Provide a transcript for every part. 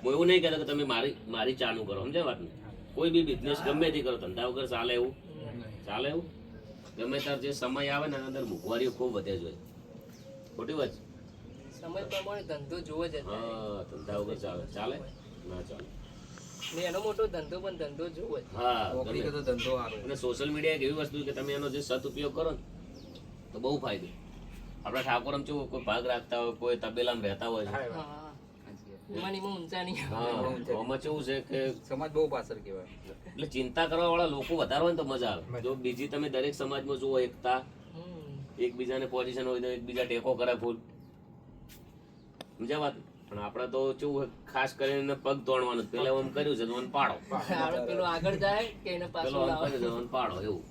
હું એવું નહીં કહેતો કે તમે મારી ચાનું કરો, સમજે વાત ને? કોઈ બી બિઝનેસ ગમે તે કરો, ધંધા વગર ચાલે એવું? ચાલે એવું? ગમે તાર જે સમય આવે ને એના અંદર મોંઘવારીઓ ખૂબ વધે જોઈએ. ખોટી વાત? સમય પ્રમાણે ધંધો જોવો જ. હા, ધંધા વગર ચાલે? ચાલે ના ચાલે. એનો મોટો ધંધો પણ ધંધો જોવો જ. હા, નોકરી કરતો ધંધો સારો. અને સોશિયલ મીડિયા એક એવી વસ્તુ કે તમે એનો જે સદઉપયોગ કરો ને તો બહુ ફાયદો. આપણા ઠાકોરમ શું કોઈ ભાગ રાખતા હોય, કોઈ તબેલામાં રહેતા હોય છે. હા, એમાં ઊંચા નહીં. હા, આમાં કેવું છે કે સમાજ બહુ પાછળ કહેવાય. એટલે ચિંતા કરવા વાળા લોકો વધારે હોય ને તો મજા આવે. જો બીજી તમે દરેક સમાજમાં જુઓ એકતા, એકબીજાને પોઝિશન હોય તો એકબીજા ટેકો કરે ફૂલ, સમજ્યા વાત? પણ આપણે તો કેવું ખાસ કરીને પગ તોડવાનું, પેલા આમ કર્યું છે તો આમ પાડો, પેલો આગળ જાય કે એને પેલો પાછું આમ કર્યું છે તો આમ પાડો એવું.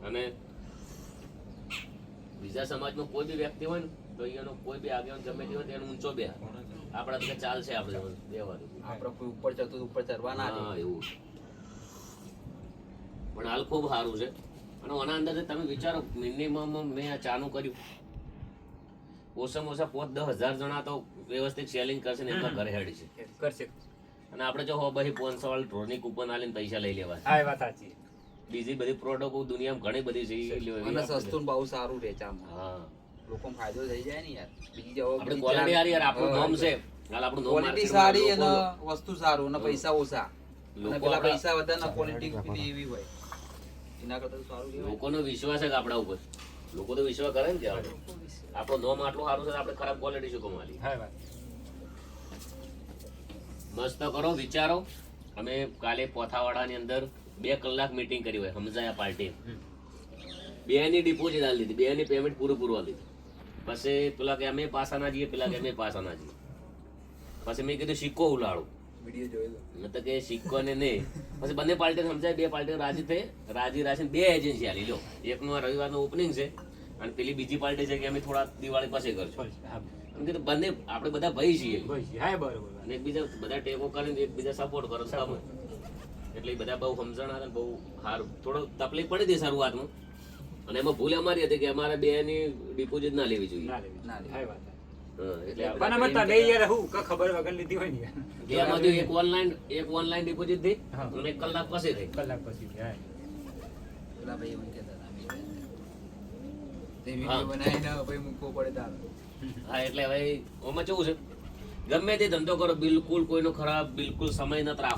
અને બીજા સમાજમાં કોઈ બી વ્યક્તિ હોય ને તો એનો કોઈ બી આગેવાન ગમે તે હોય તો એનો ઊંચો બે આપણા તો ચાલશે, આપણે બેવાનું આપણે કોઈ ઉપર ચડતું ઉપર ચડવા ના દે. હા એવું. પણ હાલ ખૂબ સારું છે. અને આના અંદર તમે વિચારો મિનિમમ મેં આ ચાનું કર્યું, ઓછામાં ઓછા 5-10 હજાર જણા તો વ્યવસ્થિત સેલિંગ કરશે ને એમના ઘરે હેડી છે. કરશે. અને આપણે જો હો ભાઈ 500 વાળી ડ્રોની કૂપન આલીને પૈસા લઈ લેવા. હા, એ વાત સાચી. બીજી બધી પ્રોડક્ટો દુનિયામાં ઘણી બધી છે એ લેવા. અને સસ્તું ને બહુ સારું રહે ચામાં. હા, લોકોને ફાયદો થઈ જાય ને યાર. બીજી આપણે ક્વોલિટી સારી યાર, આપણું નામ છે હાલ, આપણું નામ ક્વોલિટી સારી અને વસ્તુ સારું અને પૈસા ઓછા. અને પેલા પૈસા વધારે ને ક્વોલિટી એવી હોય. એના કરતા સારું કહેવાય. લોકોનો વિશ્વાસ છે કે આપણા ઉપર, લોકો તો વિશ્વાસ કરે ને કે આપણું નામ આટલું સારું છે, આપણે ખરાબ ક્વોલિટી શું કમાલી? હા, વાત. મસ્ત કરો, વિચારો. અમે કાલે પોથાવાડાની અંદર 2 કલાક મીટિંગ કરી હોય, સમજાયા પાર્ટી. 2ની ડિપોઝિટ આલી દીધી, 2ની પેમેન્ટ પૂરું આલી દીધું. પછી પેલા કે અમે પાછા ના જઈએ, પેલા કે અમે પાછા ના જઈએ. પછી મેં કીધું સિક્કો ઉલાડો, વિડીયો જોયેલો. મતલબ કે સિક્કો ને નહીં. પછી બંને પાર્ટીને સમજાય, 2 પાર્ટીઓ રાજી થઈ, રાજી રાજીને 2 એજન્સી આલી લો. એકનું આ રવિવારનું ઓપનિંગ છે અને પેલી બીજી પાર્ટી છે કે અમે થોડા દિવાળી પછી કરશું. હા, એમ કીધું બંને આપણે બધા ભાઈ છીએ હા, બરોબર. અને એકબીજા બધા ટેકો કરીને એકબીજા સપોર્ટ કરો કામ. એટલે એ બધા બહુ સમજણ હતા, બહુ સારું. થોડો તકલીફ પડી હતી શરૂઆતમાં, અને એમાં ભૂલ અમારી હતી કે અમારે 2ની ડિપોઝિટ ના લેવી જોઈએ. ના લેવી. ના લે. હા, વાત. હા, એટલે પણ આમાં તને યાર હું કે ખબર વગર લીધી હોય ને યાર. બેમાંથી એક ઓનલાઈન ડિપોઝિટ થઈ હા. અને 1 કલાક પછી થઈ. કલાક પછી. હા. પેલા ભાઈ મને કહેતા હતા તે વિડીયો બનાવીને ભાઈ મૂકવો પડે તાર. હા, એટલે હવે આમાં કેવું છે, ગમે તે ધંધો કરો બિલકુલ કોઈનો ખરાબ બિલકુલ સમય નથી રાખવો.